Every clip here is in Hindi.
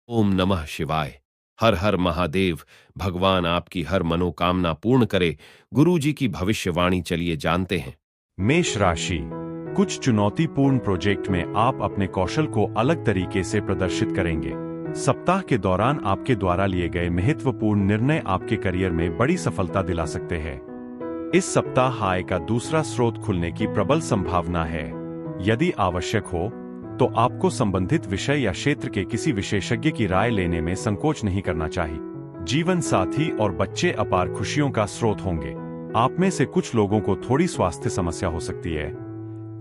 ओम नमः शिवाय। हर हर महादेव। भगवान आपकी हर मनोकामना पूर्ण करे। गुरु जी की भविष्यवाणी चलिए जानते हैं। मेष राशि। कुछ चुनौतीपूर्ण प्रोजेक्ट में आप अपने कौशल को अलग तरीके से प्रदर्शित करेंगे। सप्ताह के दौरान आपके द्वारा लिए गए महत्वपूर्ण निर्णय आपके करियर में बड़ी सफलता दिला सकते हैं। इस सप्ताह आय का दूसरा स्रोत खुलने की प्रबल संभावना है। यदि आवश्यक हो तो आपको संबंधित विषय या क्षेत्र के किसी विशेषज्ञ की राय लेने में संकोच नहीं करना चाहिए। जीवन साथी और बच्चे अपार खुशियों का स्रोत होंगे। आप में से कुछ लोगों को थोड़ी स्वास्थ्य समस्या हो सकती है,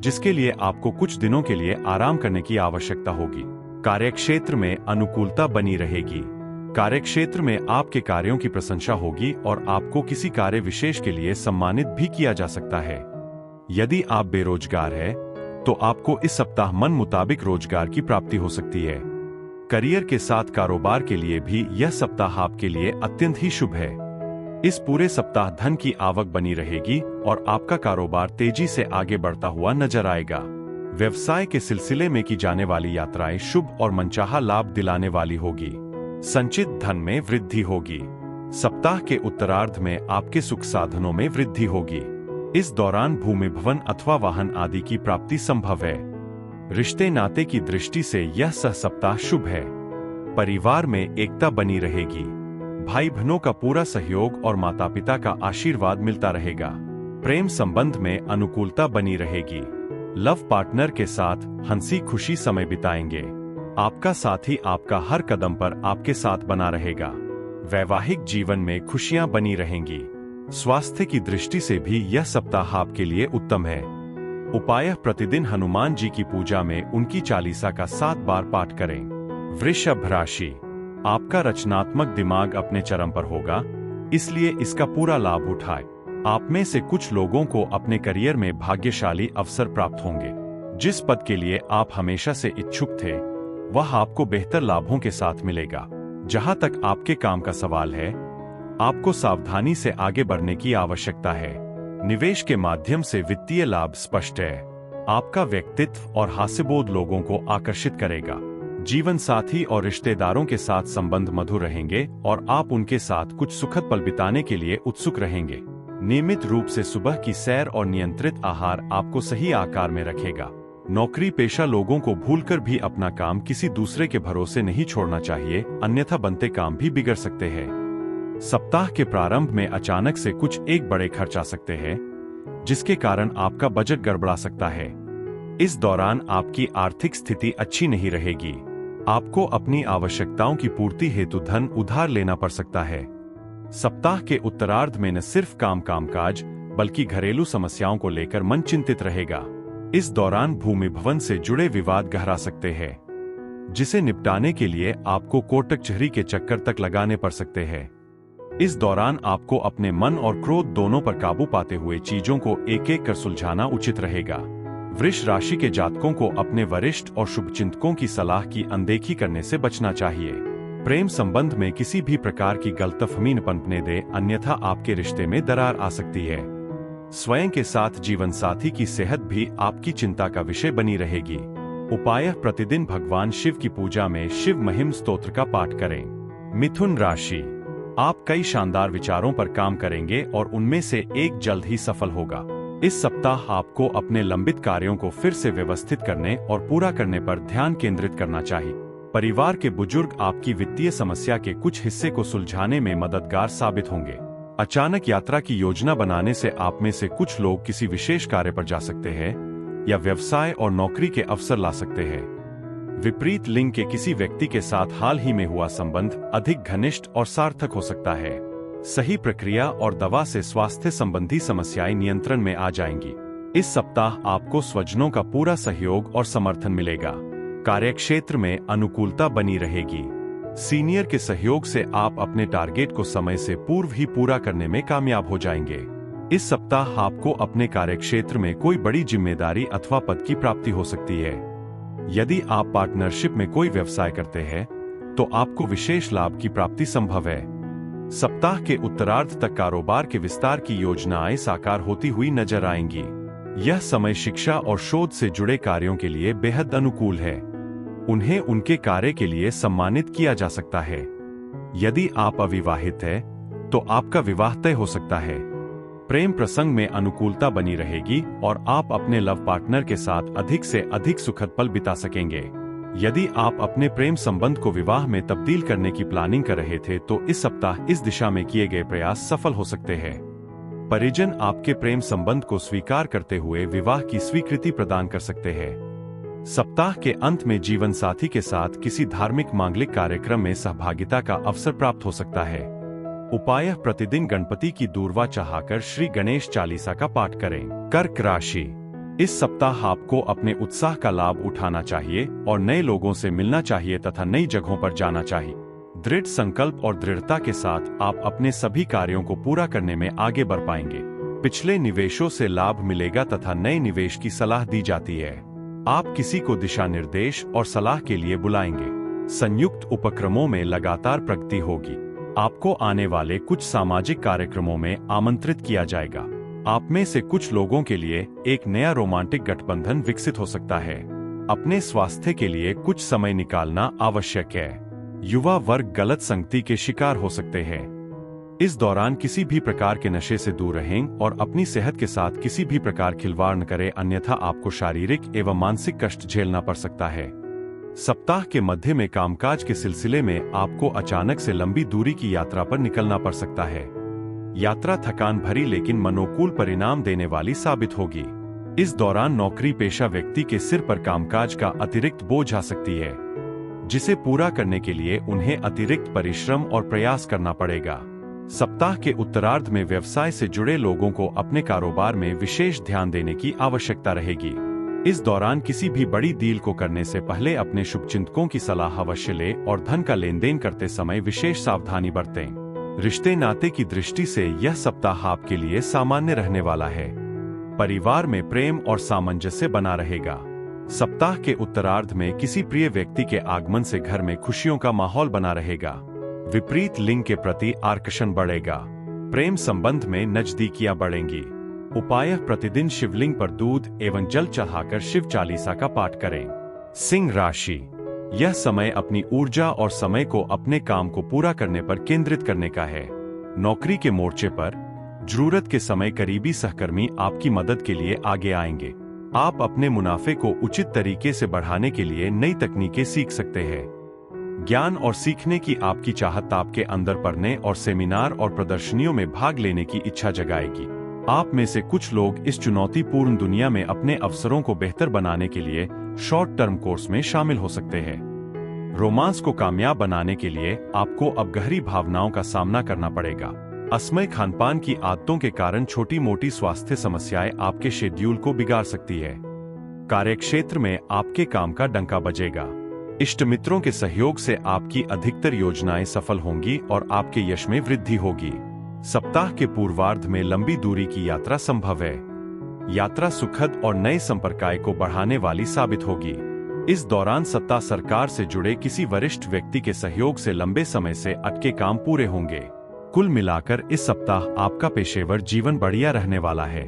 जिसके लिए आपको कुछ दिनों के लिए आराम करने की आवश्यकता होगी। कार्यक्षेत्र में अनुकूलता बनी रहेगी। कार्यक्षेत्र में आपके कार्यों की प्रशंसा होगी और आपको किसी कार्य विशेष के लिए सम्मानित भी किया जा सकता है। यदि आप बेरोजगार हैं, तो आपको इस सप्ताह मन मुताबिक रोजगार की प्राप्ति हो सकती है। करियर के साथ कारोबार के लिए भी यह सप्ताह आपके लिए अत्यंत ही शुभ है। इस पूरे सप्ताह धन की आवक बनी रहेगी और आपका कारोबार तेजी से आगे बढ़ता हुआ नजर आएगा। व्यवसाय के सिलसिले में की जाने वाली यात्राएं शुभ और मनचाहा लाभ दिलाने वाली होगी। संचित धन में वृद्धि होगी। सप्ताह के उत्तरार्ध में आपके सुख साधनों में वृद्धि होगी। इस दौरान भूमि भवन अथवा वाहन आदि की प्राप्ति संभव है। रिश्ते नाते की दृष्टि से यह सप्ताह शुभ है। परिवार में एकता बनी रहेगी। भाई बहनों का पूरा सहयोग और माता पिता का आशीर्वाद मिलता रहेगा। प्रेम संबंध में अनुकूलता बनी रहेगी। लव पार्टनर के साथ हंसी खुशी समय बिताएंगे। आपका साथी आपका हर कदम पर आपके साथ बना रहेगा। वैवाहिक जीवन में खुशियां बनी रहेंगी। स्वास्थ्य की दृष्टि से भी यह सप्ताह आपके लिए उत्तम है। उपाय: प्रतिदिन हनुमान जी की पूजा में उनकी चालीसा का 7 बार पाठ करें। वृषभ राशि। आपका रचनात्मक दिमाग अपने चरम पर होगा, इसलिए इसका पूरा लाभ उठाएं। आप में से कुछ लोगों को अपने करियर में भाग्यशाली अवसर प्राप्त होंगे। जिस पद के लिए आप हमेशा से इच्छुक थे, वह आपको बेहतर लाभों के साथ मिलेगा। जहां तक आपके काम का सवाल है, आपको सावधानी से आगे बढ़ने की आवश्यकता है। निवेश के माध्यम से वित्तीय लाभ स्पष्ट है। आपका व्यक्तित्व और हास्यबोध लोगों को आकर्षित करेगा। जीवन साथी और रिश्तेदारों के साथ संबंध मधुर रहेंगे और आप उनके साथ कुछ सुखद पल बिताने के लिए उत्सुक रहेंगे। नियमित रूप से सुबह की सैर और नियंत्रित आहार आपको सही आकार में रखेगा। नौकरी पेशा लोगों को भूलकर भी अपना काम किसी दूसरे के भरोसे नहीं छोड़ना चाहिए, अन्यथा बनते काम भी बिगड़ सकते हैं। सप्ताह के प्रारंभ में अचानक से कुछ एक बड़े खर्च आ सकते हैं, जिसके कारण आपका बजट गड़बड़ा सकता है। इस दौरान आपकी आर्थिक स्थिति अच्छी नहीं रहेगी। आपको अपनी आवश्यकताओं की पूर्ति हेतु धन उधार लेना पड़ सकता है। सप्ताह के उत्तरार्ध में न सिर्फ कामकाज बल्कि घरेलू समस्याओं को लेकर मन चिंतित रहेगा। इस दौरान भूमि भवन से जुड़े विवाद गहरा सकते हैं, जिसे निपटाने के लिए आपको कोर्ट कचहरी के चक्कर तक लगाने पड़ सकते हैं। इस दौरान आपको अपने मन और क्रोध दोनों पर काबू पाते हुए चीजों को एक एक कर सुलझाना उचित रहेगा। वृष राशि के जातकों को अपने वरिष्ठ और शुभचिंतकों की सलाह की अनदेखी करने से बचना चाहिए। प्रेम संबंध में किसी भी प्रकार की गलतफहमी न पनपने दे, अन्यथा आपके रिश्ते में दरार आ सकती है। स्वयं के साथ जीवन साथी की सेहत भी आपकी चिंता का विषय बनी रहेगी। उपाय: प्रतिदिन भगवान शिव की पूजा में शिव महिम स्तोत्र का पाठ करें। मिथुन राशि। आप कई शानदार विचारों पर काम करेंगे और उनमें से एक जल्द ही सफल होगा। इस सप्ताह आपको अपने लंबित कार्यों को फिर से व्यवस्थित करने और पूरा करने पर ध्यान केंद्रित करना चाहिए। परिवार के बुजुर्ग आपकी वित्तीय समस्या के कुछ हिस्से को सुलझाने में मददगार साबित होंगे। अचानक यात्रा की योजना बनाने से आप में से कुछ लोग किसी विशेष कार्य पर जा सकते हैं या व्यवसाय और नौकरी के अवसर ला सकते हैं। विपरीत लिंग के किसी व्यक्ति के साथ हाल ही में हुआ संबंध अधिक घनिष्ठ और सार्थक हो सकता है। सही प्रक्रिया और दवा से स्वास्थ्य संबंधी समस्याएं नियंत्रण में आ जाएंगी। इस सप्ताह आपको स्वजनों का पूरा सहयोग और समर्थन मिलेगा। कार्यक्षेत्र में अनुकूलता बनी रहेगी। सीनियर के सहयोग से आप अपने टारगेट को समय से पूर्व ही पूरा करने में कामयाब हो जाएंगे। इस सप्ताह आपको अपने कार्यक्षेत्र में कोई बड़ी जिम्मेदारी अथवा पद की प्राप्ति हो सकती है। यदि आप पार्टनरशिप में कोई व्यवसाय करते हैं, तो आपको विशेष लाभ की प्राप्ति संभव है। सप्ताह के उत्तरार्ध तक कारोबार के विस्तार की योजनाएं साकार होती हुई नजर आएंगी। यह समय शिक्षा और शोध से जुड़े कार्यों के लिए बेहद अनुकूल है। उन्हें उनके कार्य के लिए सम्मानित किया जा सकता है। यदि आप अविवाहित हैं, तो आपका विवाह तय हो सकता है। प्रेम प्रसंग में अनुकूलता बनी रहेगी और आप अपने लव पार्टनर के साथ अधिक से अधिक सुखद पल बिता सकेंगे। यदि आप अपने प्रेम संबंध को विवाह में तब्दील करने की प्लानिंग कर रहे थे, तो इस सप्ताह इस दिशा में किए गए प्रयास सफल हो सकते हैं। परिजन आपके प्रेम संबंध को स्वीकार करते हुए विवाह की स्वीकृति प्रदान कर सकते हैं। सप्ताह के अंत में जीवन साथी के साथ किसी धार्मिक मांगलिक कार्यक्रम में सहभागिता का अवसर प्राप्त हो सकता है। उपाय: प्रतिदिन गणपति की दूर्वा चढ़ाकर श्री गणेश चालीसा का पाठ करें। कर्क राशि: इस सप्ताह आपको अपने उत्साह का लाभ उठाना चाहिए और नए लोगों से मिलना चाहिए तथा नई जगहों पर जाना चाहिए। दृढ़ संकल्प और दृढ़ता के साथ आप अपने सभी कार्यों को पूरा करने में आगे बढ़ पाएंगे। पिछले निवेशों से लाभ मिलेगा तथा नए निवेश की सलाह दी जाती है। आप किसी को दिशा निर्देश और सलाह के लिए बुलाएंगे। संयुक्त उपक्रमों में लगातार प्रगति होगी। आपको आने वाले कुछ सामाजिक कार्यक्रमों में आमंत्रित किया जाएगा। आप में से कुछ लोगों के लिए एक नया रोमांटिक गठबंधन विकसित हो सकता है। अपने स्वास्थ्य के लिए कुछ समय निकालना आवश्यक है। युवा वर्ग गलत संगति के शिकार हो सकते हैं। इस दौरान किसी भी प्रकार के नशे से दूर रहें और अपनी सेहत के साथ किसी भी प्रकार खिलवाड़ न करें, अन्यथा आपको शारीरिक एवं मानसिक कष्ट झेलना पड़ सकता है। सप्ताह के मध्य में कामकाज के सिलसिले में आपको अचानक से लंबी दूरी की यात्रा पर निकलना पड़ सकता है। यात्रा थकान भरी लेकिन मनोकूल परिणाम देने वाली साबित होगी। इस दौरान नौकरी पेशा व्यक्ति के सिर पर कामकाज का अतिरिक्त बोझ आ सकती है, जिसे पूरा करने के लिए उन्हें अतिरिक्त परिश्रम और प्रयास करना पड़ेगा। सप्ताह के उत्तरार्ध में व्यवसाय से जुड़े लोगों को अपने कारोबार में विशेष ध्यान देने की आवश्यकता रहेगी। इस दौरान किसी भी बड़ी डील को करने से पहले अपने शुभचिंतकों की सलाह अवश्य लें और धन का लेन देन करते समय विशेष सावधानी बरतें। रिश्ते नाते की दृष्टि से यह सप्ताह आपके लिए सामान्य रहने वाला है। परिवार में प्रेम और सामंजस्य बना रहेगा। सप्ताह के उत्तरार्ध में किसी प्रिय व्यक्ति के आगमन से घर में खुशियों का माहौल बना रहेगा। विपरीत लिंग के प्रति आकर्षण बढ़ेगा। प्रेम संबंध में नजदीकियां बढ़ेंगी। उपाय: प्रतिदिन शिवलिंग पर दूध एवं जल चढ़ाकर शिव चालीसा का पाठ करें। सिंह राशि: यह समय अपनी ऊर्जा और समय को अपने काम को पूरा करने पर केंद्रित करने का है। नौकरी के मोर्चे पर जरूरत के समय करीबी सहकर्मी आपकी मदद के लिए आगे आएंगे। आप अपने मुनाफे को उचित तरीके से बढ़ाने के लिए नई तकनीकें सीख सकते हैं। ज्ञान और सीखने की आपकी चाहत आपके अंदर पढ़ने और सेमिनार और प्रदर्शनियों में भाग लेने की इच्छा जगाएगी। आप में से कुछ लोग इस चुनौतीपूर्ण दुनिया में अपने अवसरों को बेहतर बनाने के लिए शॉर्ट टर्म कोर्स में शामिल हो सकते हैं। रोमांस को कामयाब बनाने के लिए आपको अब गहरी भावनाओं का सामना करना पड़ेगा। असमय खानपान की आदतों के कारण छोटी मोटी स्वास्थ्य समस्याएं आपके शेड्यूल को बिगाड़ सकती है। कार्यक्षेत्र में आपके काम का डंका बजेगा। इष्ट मित्रों के सहयोग से आपकी अधिकतर योजनाएं सफल होंगी और आपके यश में वृद्धि होगी। सप्ताह के पूर्वार्ध में लंबी दूरी की यात्रा संभव है। यात्रा सुखद और नए संपर्क को बढ़ाने वाली साबित होगी। इस दौरान सत्ता सरकार से जुड़े किसी वरिष्ठ व्यक्ति के सहयोग से लंबे समय से अटके काम पूरे होंगे। कुल मिलाकर इस सप्ताह आपका पेशेवर जीवन बढ़िया रहने वाला है।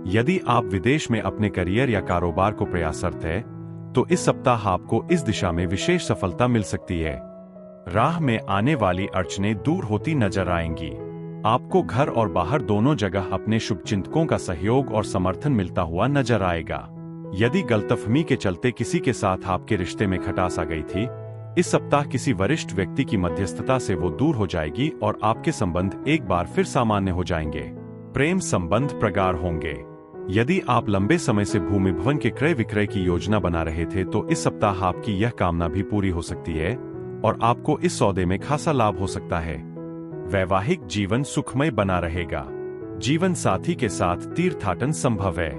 यदि आप विदेश में अपने करियर या कारोबार को प्रयासरत है, तो इस सप्ताह आपको इस दिशा में विशेष सफलता मिल सकती है। राह में आने वाली अड़चनें दूर होती नजर आएंगी। आपको घर और बाहर दोनों जगह अपने शुभचिंतकों का सहयोग और समर्थन मिलता हुआ नजर आएगा। यदि गलतफहमी के चलते किसी के साथ आपके रिश्ते में खटास आ गई थी, इस सप्ताह किसी वरिष्ठ व्यक्ति की मध्यस्थता से वो दूर हो जाएगी और आपके संबंध एक बार फिर सामान्य हो जाएंगे। प्रेम संबंध प्रगाढ़ होंगे। यदि आप लंबे समय से भूमि भवन के क्रय विक्रय की योजना बना रहे थे, तो इस सप्ताह आपकी यह कामना भी पूरी हो सकती है और आपको इस सौदे में खासा लाभ हो सकता है। वैवाहिक जीवन सुखमय बना रहेगा। जीवन साथी के साथ तीर्थाटन संभव है।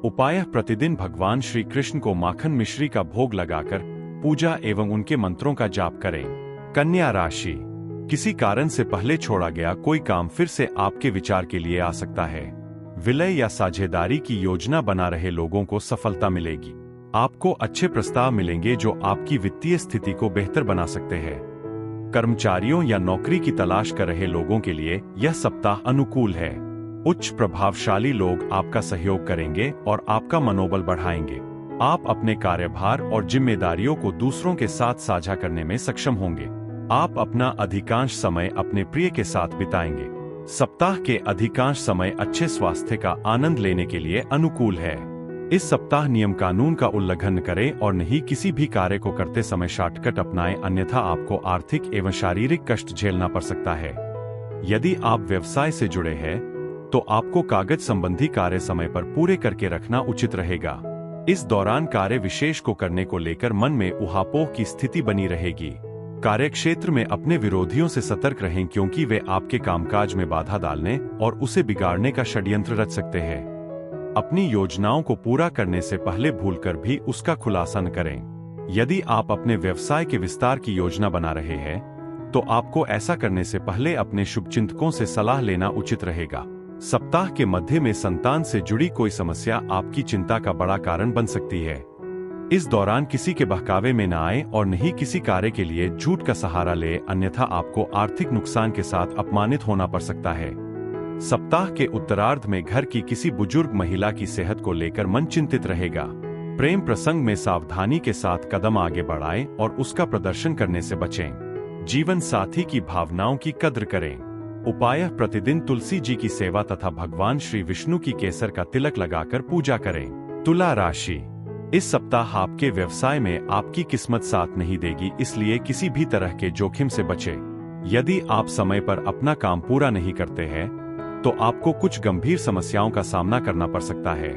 उपाय: प्रतिदिन भगवान श्री कृष्ण को माखन मिश्री का भोग लगाकर पूजा एवं उनके मंत्रों का जाप करें। कन्या राशि: किसी कारण से पहले छोड़ा गया कोई काम फिर से आपके विचार के लिए आ सकता है। विलय या साझेदारी की योजना बना रहे लोगों को सफलता मिलेगी। आपको अच्छे प्रस्ताव मिलेंगे जो आपकी वित्तीय स्थिति को बेहतर बना सकते हैं। कर्मचारियों या नौकरी की तलाश कर रहे लोगों के लिए यह सप्ताह अनुकूल है। उच्च प्रभावशाली लोग आपका सहयोग करेंगे और आपका मनोबल बढ़ाएंगे। आप अपने कार्यभार और जिम्मेदारियों को दूसरों के साथ साझा करने में सक्षम होंगे। आप अपना अधिकांश समय अपने प्रिय के साथ बिताएंगे। सप्ताह के अधिकांश समय अच्छे स्वास्थ्य का आनंद लेने के लिए अनुकूल है। इस सप्ताह नियम कानून का उल्लंघन करें और नहीं किसी भी कार्य को करते समय शॉर्टकट अपनाएं, अन्यथा आपको आर्थिक एवं शारीरिक कष्ट झेलना पड़ सकता है। यदि आप व्यवसाय से जुड़े हैं तो आपको कागज संबंधी कार्य समय पर पूरे करके रखना उचित रहेगा। इस दौरान कार्य विशेष को करने को लेकर मन में उहापोह की स्थिति बनी रहेगी। कार्यक्षेत्र में अपने विरोधियों से सतर्क रहें, क्योंकि वे आपके कामकाज में बाधा डालने और उसे बिगाड़ने का षड्यंत्र रच सकते हैं। अपनी योजनाओं को पूरा करने से पहले भूलकर भी उसका खुलासा न करें। यदि आप अपने व्यवसाय के विस्तार की योजना बना रहे हैं तो आपको ऐसा करने से पहले अपने शुभचिंतकों से सलाह लेना उचित रहेगा। सप्ताह के मध्य में संतान से जुड़ी कोई समस्या आपकी चिंता का बड़ा कारण बन सकती है। इस दौरान किसी के बहकावे में न आए और न ही किसी कार्य के लिए झूठ का सहारा ले, अन्यथा आपको आर्थिक नुकसान के साथ अपमानित होना पड़ सकता है। सप्ताह के उत्तरार्ध में घर की किसी बुजुर्ग महिला की सेहत को लेकर मन चिंतित रहेगा। प्रेम प्रसंग में सावधानी के साथ कदम आगे बढ़ाएं और उसका प्रदर्शन करने से बचें। जीवन साथी की भावनाओं की कद्र करें। उपाय: प्रतिदिन तुलसी जी की सेवा तथा भगवान श्री विष्णु की केसर का तिलक लगाकर पूजा करें। तुला राशि: इस सप्ताह आपके व्यवसाय में आपकी किस्मत साथ नहीं देगी, इसलिए किसी भी तरह के जोखिम से बचें। यदि आप समय पर अपना काम पूरा नहीं करते हैं तो आपको कुछ गंभीर समस्याओं का सामना करना पड़ सकता है।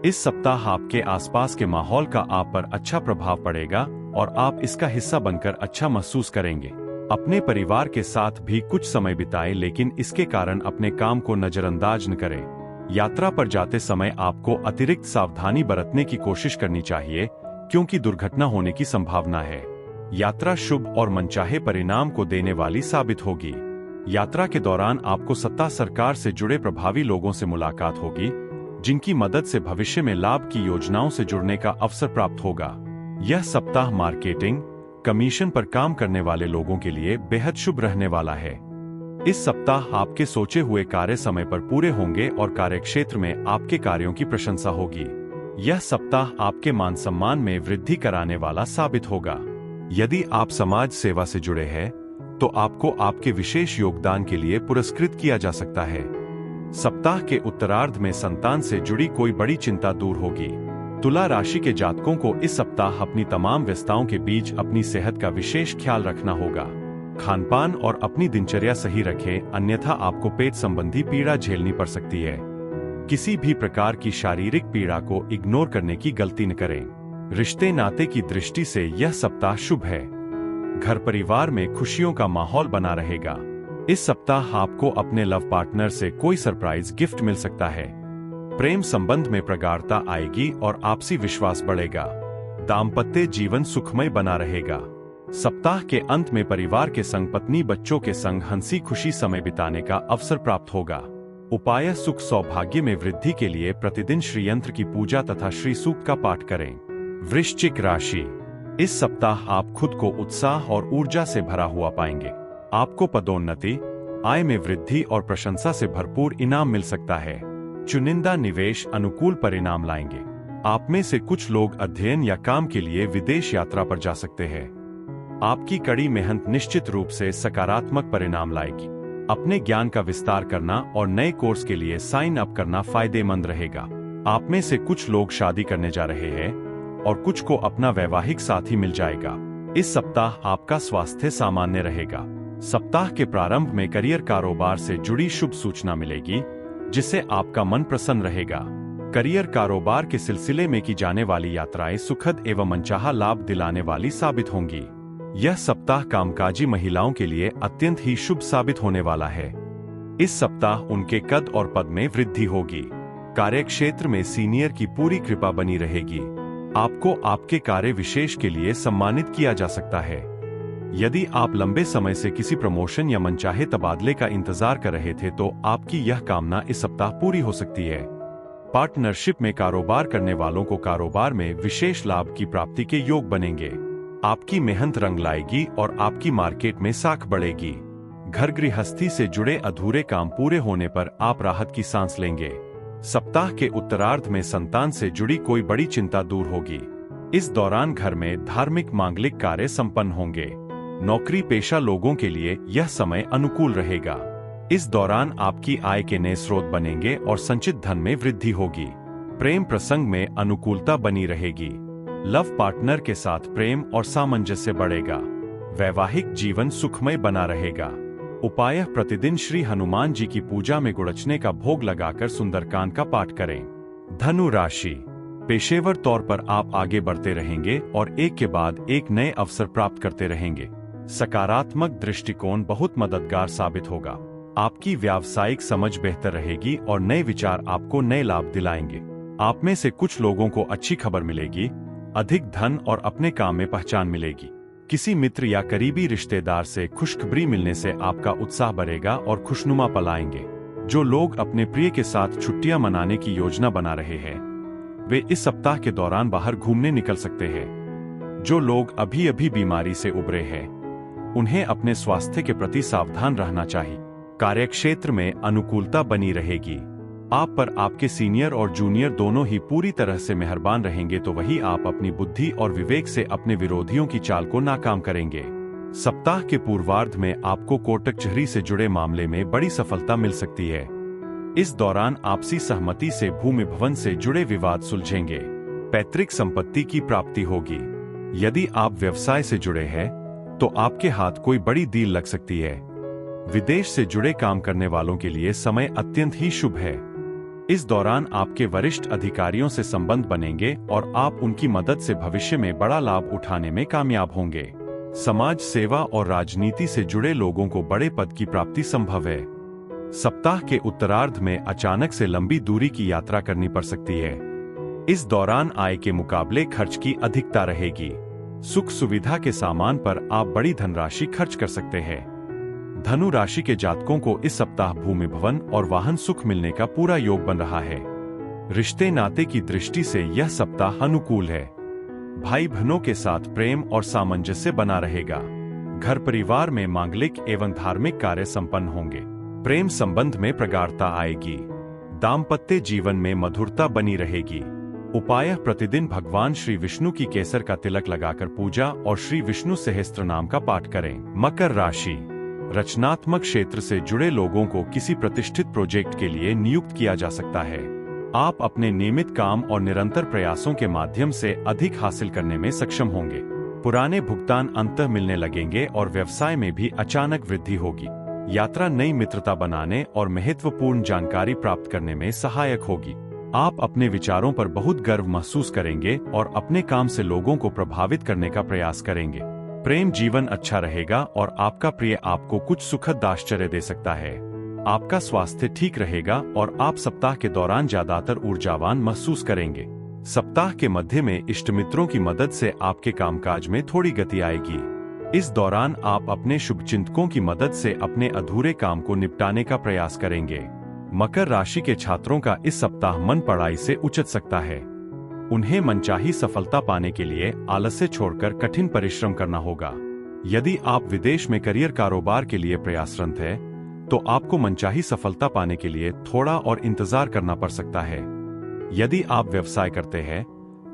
इस सप्ताह आपके आसपास के माहौल का आप पर अच्छा प्रभाव पड़ेगा और आप इसका हिस्सा बनकर अच्छा महसूस करेंगे। अपने परिवार के साथ भी कुछ समय बिताएं, लेकिन इसके कारण अपने काम को नजरअंदाज न करें। यात्रा पर जाते समय आपको अतिरिक्त सावधानी बरतने की कोशिश करनी चाहिए, क्योंकि दुर्घटना होने की संभावना है। यात्रा शुभ और मनचाहे परिणाम को देने वाली साबित होगी। यात्रा के दौरान आपको सत्ता सरकार से जुड़े प्रभावी लोगों से मुलाकात होगी, जिनकी मदद से भविष्य में लाभ की योजनाओं से जुड़ने का अवसर प्राप्त होगा। यह सप्ताह मार्केटिंग, कमीशन पर काम करने वाले लोगों के लिए बेहद शुभ रहने वाला है। इस सप्ताह आपके सोचे हुए कार्य समय पर पूरे होंगे और कार्यक्षेत्र में आपके कार्यों की प्रशंसा होगी। यह सप्ताह आपके मान सम्मान में वृद्धि कराने वाला साबित होगा। यदि आप समाज सेवा से जुड़े हैं तो आपको आपके विशेष योगदान के लिए पुरस्कृत किया जा सकता है। सप्ताह के उत्तरार्ध में संतान से जुड़ी कोई बड़ी चिंता दूर होगी। तुला राशि के जातकों को इस सप्ताह अपनी तमाम व्यस्तताओं के बीच अपनी सेहत का विशेष ख्याल रखना होगा। खानपान और अपनी दिनचर्या सही रखें, अन्यथा आपको पेट संबंधी पीड़ा झेलनी पड़ सकती है। किसी भी प्रकार की शारीरिक पीड़ा को इग्नोर करने की गलती न करें। रिश्ते नाते की दृष्टि से यह सप्ताह शुभ है। घर परिवार में खुशियों का माहौल बना रहेगा। इस सप्ताह आपको अपने लव पार्टनर से कोई सरप्राइज गिफ्ट मिल सकता है। प्रेम संबंध में प्रगाढ़ता आएगी और आपसी विश्वास बढ़ेगा। दाम्पत्य जीवन सुखमय बना रहेगा। सप्ताह के अंत में परिवार के संग पत्नी बच्चों के संग हंसी खुशी समय बिताने का अवसर प्राप्त होगा। उपाय: सुख सौभाग्य में वृद्धि के लिए प्रतिदिन श्री यंत्र की पूजा तथा श्री सूक्त का पाठ करें। वृश्चिक राशि: इस सप्ताह आप खुद को उत्साह और ऊर्जा से भरा हुआ पाएंगे। आपको पदोन्नति, आय में वृद्धि और प्रशंसा से भरपूर इनाम मिल सकता है। चुनिंदा निवेश अनुकूल परिणाम लाएंगे। आप में से कुछ लोग अध्ययन या काम के लिए विदेश यात्रा पर जा सकते हैं। आपकी कड़ी मेहनत निश्चित रूप से सकारात्मक परिणाम लाएगी। अपने ज्ञान का विस्तार करना और नए कोर्स के लिए साइन अप करना फायदेमंद रहेगा। आप में से कुछ लोग शादी करने जा रहे हैं और कुछ को अपना वैवाहिक साथी मिल जाएगा। इस सप्ताह आपका स्वास्थ्य सामान्य रहेगा। सप्ताह के प्रारंभ में करियर कारोबार से जुड़ी शुभ सूचना मिलेगी, जिससे आपका मन प्रसन्न रहेगा। करियर कारोबार के सिलसिले में की जाने वाली यात्राएं सुखद एवं मनचाहा लाभ दिलाने वाली साबित होंगी। यह सप्ताह कामकाजी महिलाओं के लिए अत्यंत ही शुभ साबित होने वाला है। इस सप्ताह उनके कद और पद में वृद्धि होगी। कार्यक्षेत्र में सीनियर की पूरी कृपा बनी रहेगी। आपको आपके कार्य विशेष के लिए सम्मानित किया जा सकता है। यदि आप लंबे समय से किसी प्रमोशन या मनचाहे तबादले का इंतजार कर रहे थे तो आपकी यह कामना इस सप्ताह पूरी हो सकती है। पार्टनरशिप में कारोबार करने वालों को कारोबार में विशेष लाभ की प्राप्ति के योग बनेंगे। आपकी मेहनत रंग लाएगी और आपकी मार्केट में साख बढ़ेगी। घर गृहस्थी से जुड़े अधूरे काम पूरे होने पर आप राहत की सांस लेंगे। सप्ताह के उत्तरार्ध में संतान से जुड़ी कोई बड़ी चिंता दूर होगी। इस दौरान घर में धार्मिक मांगलिक कार्य संपन्न होंगे। नौकरी पेशा लोगों के लिए यह समय अनुकूल रहेगा। इस दौरान आपकी आय के नए स्रोत बनेंगे और संचित धन में वृद्धि होगी। प्रेम प्रसंग में अनुकूलता बनी रहेगी। लव पार्टनर के साथ प्रेम और सामंजस्य बढ़ेगा। वैवाहिक जीवन सुखमय बना रहेगा। उपाय: प्रतिदिन श्री हनुमान जी की पूजा में गुड़चने का भोग लगाकर सुंदरकांड का पाठ करें। धनु राशि, पेशेवर तौर पर आप आगे बढ़ते रहेंगे और एक के बाद एक नए अवसर प्राप्त करते रहेंगे। सकारात्मक दृष्टिकोण बहुत मददगार साबित होगा। आपकी व्यावसायिक समझ बेहतर रहेगी और नए विचार आपको नए लाभ दिलाएंगे। आप में से कुछ लोगों को अच्छी खबर मिलेगी। अधिक धन और अपने काम में पहचान मिलेगी। किसी मित्र या करीबी रिश्तेदार से खुशखबरी मिलने से आपका उत्साह बढ़ेगा और खुशनुमा पल आएंगे। जो लोग अपने प्रिय के साथ छुट्टियां मनाने की योजना बना रहे हैं, वे इस सप्ताह के दौरान बाहर घूमने निकल सकते हैं। जो लोग अभी अभी बीमारी से उबरे हैं, उन्हें अपने स्वास्थ्य के प्रति सावधान रहना चाहिए। कार्यक्षेत्र में अनुकूलता बनी रहेगी। आप पर आपके सीनियर और जूनियर दोनों ही पूरी तरह से मेहरबान रहेंगे, तो वही आप अपनी बुद्धि और विवेक से अपने विरोधियों की चाल को नाकाम करेंगे। सप्ताह के पूर्वार्ध में आपको कोर्ट कचहरी से जुड़े मामले में बड़ी सफलता मिल सकती है। इस दौरान आपसी सहमति से भूमि भवन से जुड़े विवाद सुलझेंगे। पैतृक संपत्ति की प्राप्ति होगी। यदि आप व्यवसाय से जुड़े हैं, तो आपके हाथ कोई बड़ी डील लग सकती है। विदेश से जुड़े काम करने वालों के लिए समय अत्यंत ही शुभ है। इस दौरान आपके वरिष्ठ अधिकारियों से संबंध बनेंगे और आप उनकी मदद से भविष्य में बड़ा लाभ उठाने में कामयाब होंगे। समाज सेवा और राजनीति से जुड़े लोगों को बड़े पद की प्राप्ति संभव है। सप्ताह के उत्तरार्ध में अचानक से लंबी दूरी की यात्रा करनी पड़ सकती है। इस दौरान आय के मुकाबले खर्च की अधिकता रहेगी। सुख सुविधा के सामान पर आप बड़ी धनराशि खर्च कर सकते हैं। धनु राशि के जातकों को इस सप्ताह भूमि भवन और वाहन सुख मिलने का पूरा योग बन रहा है। रिश्ते नाते की दृष्टि से यह सप्ताह अनुकूल है। भाई बहनों के साथ प्रेम और सामंजस्य बना रहेगा। घर परिवार में मांगलिक एवं धार्मिक कार्य संपन्न होंगे। प्रेम संबंध में प्रगाढ़ता आएगी। दाम्पत्य जीवन में मधुरता बनी रहेगी। उपाय: प्रतिदिन भगवान श्री विष्णु की केसर का तिलक लगाकर पूजा और श्री विष्णु सहस्त्र नाम का पाठ करें। मकर राशि, रचनात्मक क्षेत्र से जुड़े लोगों को किसी प्रतिष्ठित प्रोजेक्ट के लिए नियुक्त किया जा सकता है। आप अपने नियमित काम और निरंतर प्रयासों के माध्यम से अधिक हासिल करने में सक्षम होंगे। पुराने भुगतान अंततः मिलने लगेंगे और व्यवसाय में भी अचानक वृद्धि होगी। यात्रा नई मित्रता बनाने और महत्वपूर्ण जानकारी प्राप्त करने में सहायक होगी। आप अपने विचारों पर बहुत गर्व महसूस करेंगे और अपने काम से लोगों को प्रभावित करने का प्रयास करेंगे। प्रेम जीवन अच्छा रहेगा और आपका प्रिय आपको कुछ सुखद आश्चर्य दे सकता है। आपका स्वास्थ्य ठीक रहेगा और आप सप्ताह के दौरान ज्यादातर ऊर्जावान महसूस करेंगे। सप्ताह के मध्य में इष्ट मित्रों की मदद से आपके कामकाज में थोड़ी गति आएगी। इस दौरान आप अपने शुभचिंतकों की मदद से अपने अधूरे काम को निपटाने का प्रयास करेंगे। मकर राशि के छात्रों का इस सप्ताह मन पढ़ाई से उचट सकता है। उन्हें मनचाही सफलता पाने के लिए आलस्य छोड़कर कठिन परिश्रम करना होगा। यदि आप विदेश में करियर कारोबार के लिए प्रयासरत हैं, तो आपको मनचाही सफलता पाने के लिए थोड़ा और इंतजार करना पड़ सकता है। यदि आप व्यवसाय करते हैं,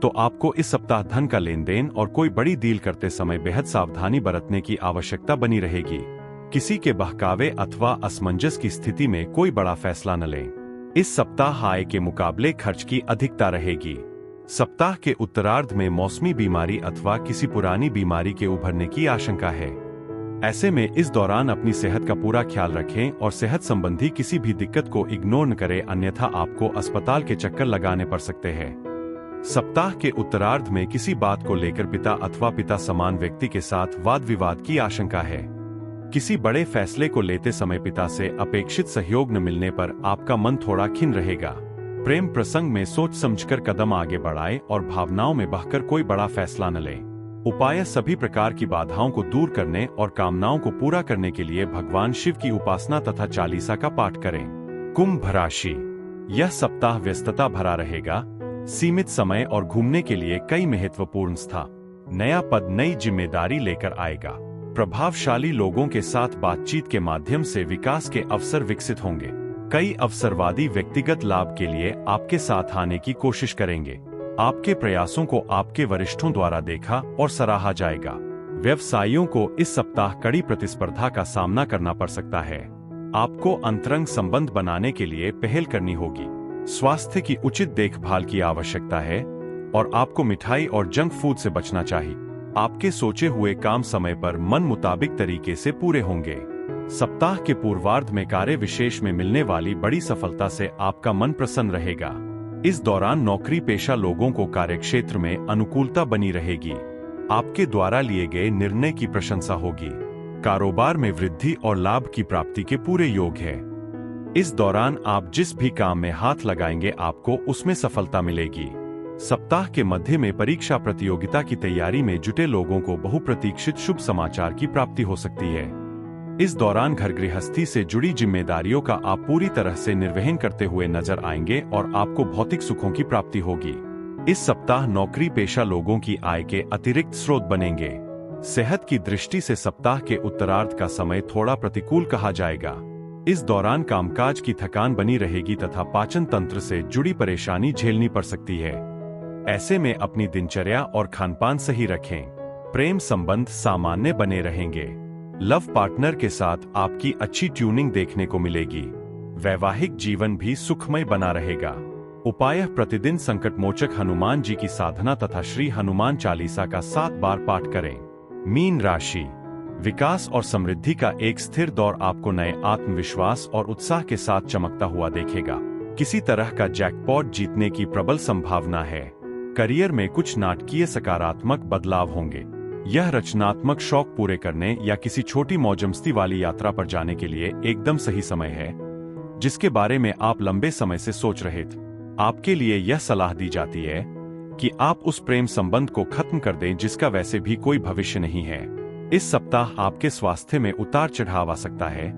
तो आपको इस सप्ताह धन का लेन देन और कोई बड़ी डील करते समय बेहद सावधानी बरतने की आवश्यकता बनी रहेगी। किसी के बहकावे अथवा असमंजस की स्थिति में कोई बड़ा फैसला न लें। इस सप्ताह आय के मुकाबले खर्च की अधिकता रहेगी। सप्ताह के उत्तरार्ध में मौसमी बीमारी अथवा किसी पुरानी बीमारी के उभरने की आशंका है। ऐसे में इस दौरान अपनी सेहत का पूरा ख्याल रखें और सेहत संबंधी किसी भी दिक्कत को इग्नोर न करें, अन्यथा आपको अस्पताल के चक्कर लगाने पड़ सकते हैं। सप्ताह के उत्तरार्ध में किसी बात को लेकर पिता अथवा पिता समान व्यक्ति के साथ वाद विवाद की आशंका है। किसी बड़े फैसले को लेते समय पिता से अपेक्षित सहयोग न मिलने पर आपका मन थोड़ा खिन्न रहेगा। प्रेम प्रसंग में सोच समझकर कदम आगे बढ़ाएं और भावनाओं में बहकर कोई बड़ा फैसला न लें। उपाय: सभी प्रकार की बाधाओं को दूर करने और कामनाओं को पूरा करने के लिए भगवान शिव की उपासना तथा चालीसा का पाठ करें। कुंभ राशि, यह सप्ताह व्यस्तता भरा रहेगा। सीमित समय और घूमने के लिए कई महत्वपूर्ण स्थान। नया पद नई जिम्मेदारी लेकर आएगा। प्रभावशाली लोगों के साथ बातचीत के माध्यम से विकास के अवसर विकसित होंगे। कई अवसरवादी व्यक्तिगत लाभ के लिए आपके साथ आने की कोशिश करेंगे। आपके प्रयासों को आपके वरिष्ठों द्वारा देखा और सराहा जाएगा। व्यवसायियों को इस सप्ताह कड़ी प्रतिस्पर्धा का सामना करना पड़ सकता है। आपको अंतरंग संबंध बनाने के लिए पहल करनी होगी। स्वास्थ्य की उचित देखभाल की आवश्यकता है और आपको मिठाई और जंक फूड से बचना चाहिए। आपके सोचे हुए काम समय पर मन मुताबिक तरीके से पूरे होंगे। सप्ताह के पूर्वार्ध में कार्य विशेष में मिलने वाली बड़ी सफलता से आपका मन प्रसन्न रहेगा। इस दौरान नौकरी पेशा लोगों को कार्यक्षेत्र में अनुकूलता बनी रहेगी। आपके द्वारा लिए गए निर्णय की प्रशंसा होगी। कारोबार में वृद्धि और लाभ की प्राप्ति के पूरे योग है। इस दौरान आप जिस भी काम में हाथ लगाएंगे आपको उसमें सफलता मिलेगी। सप्ताह के मध्य में परीक्षा प्रतियोगिता की तैयारी में जुटे लोगों को बहुप्रतीक्षित शुभ समाचार की प्राप्ति हो सकती है। इस दौरान घर गृहस्थी से जुड़ी जिम्मेदारियों का आप पूरी तरह से निर्वहन करते हुए नजर आएंगे और आपको भौतिक सुखों की प्राप्ति होगी। इस सप्ताह नौकरी पेशा लोगों की आय के अतिरिक्त स्रोत बनेंगे। सेहत की दृष्टि से सप्ताह के उत्तरार्ध का समय थोड़ा प्रतिकूल कहा जाएगा। इस दौरान कामकाज की थकान बनी रहेगी तथा पाचन तंत्र से जुड़ी परेशानी झेलनी पड़ सकती है। ऐसे में अपनी दिनचर्या और खानपान सही रखें। प्रेम संबंध सामान्य बने रहेंगे। लव पार्टनर के साथ आपकी अच्छी ट्यूनिंग देखने को मिलेगी। वैवाहिक जीवन भी सुखमय बना रहेगा। उपाय प्रतिदिन संकटमोचक हनुमान जी की साधना तथा श्री हनुमान चालीसा का 7 बार पाठ करें। मीन राशि, विकास और समृद्धि का एक स्थिर दौर आपको नए आत्मविश्वास और उत्साह के साथ चमकता हुआ देखेगा। किसी तरह का जैकपॉट जीतने की प्रबल संभावना है। करियर में कुछ नाटकीय सकारात्मक बदलाव होंगे। यह रचनात्मक शौक पूरे करने या किसी छोटी मौजमस्ती वाली यात्रा पर जाने के लिए एकदम सही समय है, जिसके बारे में आप लंबे समय से सोच रहे थे। आपके लिए यह सलाह दी जाती है कि आप उस प्रेम संबंध को खत्म कर दें जिसका वैसे भी कोई भविष्य नहीं है। इस सप्ताह आपके स्वास्थ्य में उतार चढ़ाव आ सकता है,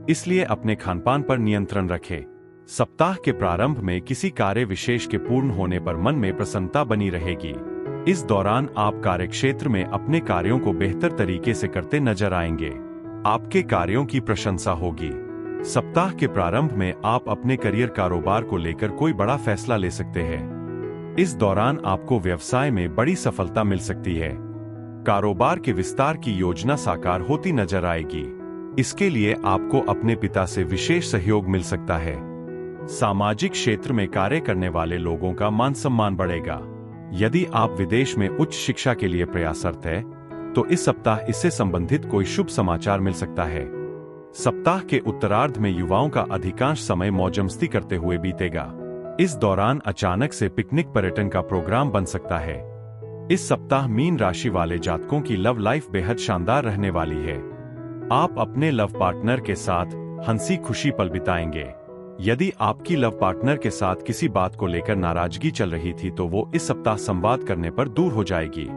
इसलिए अपने खानपान पर नियंत्रण रखें। सप्ताह के प्रारंभ में किसी कार्य विशेष के पूर्ण होने पर मन में प्रसन्नता बनी रहेगी। इस दौरान आप कार्यक्षेत्र में अपने कार्यों को बेहतर तरीके से करते नजर आएंगे। आपके कार्यों की प्रशंसा होगी। सप्ताह के प्रारंभ में आप अपने करियर कारोबार को लेकर कोई बड़ा फैसला ले सकते हैं। इस दौरान आपको व्यवसाय में बड़ी सफलता मिल सकती है। कारोबार के विस्तार की योजना साकार होती नजर आएगी। इसके लिए आपको अपने पिता से विशेष सहयोग मिल सकता है। सामाजिक क्षेत्र में कार्य करने वाले लोगों का मान सम्मान बढ़ेगा। यदि आप विदेश में उच्च शिक्षा के लिए प्रयासरत हैं, तो इस सप्ताह इससे संबंधित कोई शुभ समाचार मिल सकता है। सप्ताह के उत्तरार्ध में युवाओं का अधिकांश समय मौजमस्ती करते हुए बीतेगा। इस दौरान अचानक से पिकनिक पर्यटन का प्रोग्राम बन सकता है। इस सप्ताह मीन राशि वाले जातकों की लव लाइफ बेहद शानदार रहने वाली है। आप अपने लव पार्टनर के साथ हंसी खुशी पल बिताएंगे। यदि आपकी लव पार्टनर के साथ किसी बात को लेकर नाराजगी चल रही थी तो वो इस सप्ताह संवाद करने पर दूर हो जाएगी।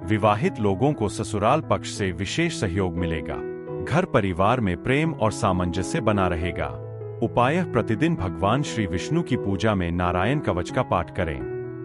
विवाहित लोगों को ससुराल पक्ष से विशेष सहयोग मिलेगा। घर परिवार में प्रेम और सामंजस्य बना रहेगा। उपाय प्रतिदिन भगवान श्री विष्णु की पूजा में नारायण कवच का पाठ करें।